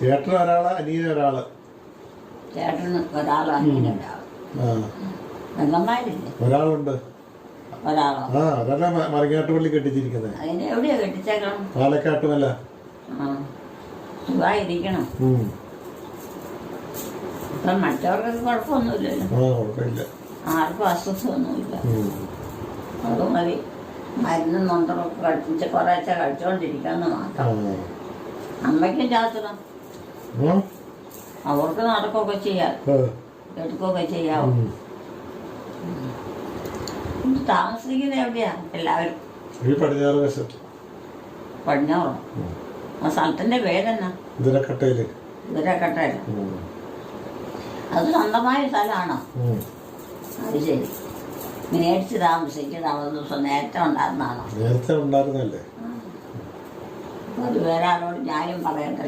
ചേട്ടൻ ഒരാള്, അനിയൻ ഒരാള്. ചേട്ടന് ഒരാൾ, അനിയന് ഒരാൾ. പെങ്ങന്മാരില്ലേ? ഒരാളുണ്ട്. ഒരാളോ? ഒരാളെ മറിങ്ങാട്ടുപള്ളി കെട്ടിച്ചിരിക്കുന്നത്. അതിന് എവിടെയാ കെട്ടിച്ചേക്കണം? പാലക്കാട്ടുമല്ല. സുഖമായിരിക്കണം. ഇപ്പം മറ്റവർക്കൊക്കെ കുഴപ്പമൊന്നുമില്ലല്ലോ. കുഴപ്പമില്ല, ആർക്കും അസ്വസ്ഥമൊന്നുമില്ല. അത് മതി. മരുന്നും നൊണ്ടറൊക്കെ കഴിച്ച് കുറേശ്ശെ കഴിച്ചോണ്ടിരിക്കാന്ന് മാത്രം. അമ്മയ്ക്കും ചാത്തണം, അവർക്ക് നടക്കുകയൊക്കെ ചെയ്യാം, എടുക്കുകയൊക്കെ ചെയ്യാവോ. താമസിക്കുന്നത് എവിടെയാ എല്ലാവരും? പടിഞ്ഞാറ് വശത്ത്. പടിഞ്ഞാറോ? ആ സ്ഥലത്തിന്റെ പേരെന്നാ? ഇതിരക്കട്ടയില്. ഇതിരക്കട്ടയില്. അത് സ്വന്തമായ സ്ഥലമാണോ? അത് ശരി. മേടിച്ച് താമസിക്കുന്ന ദിവസം നേരത്തെ ഉണ്ടായിരുന്നാണോ? നേരത്തെ ഉണ്ടായിരുന്നല്ലേ. അത് വേറെ ആരോട് ഞാനും പറയണ്ടല്ലോ.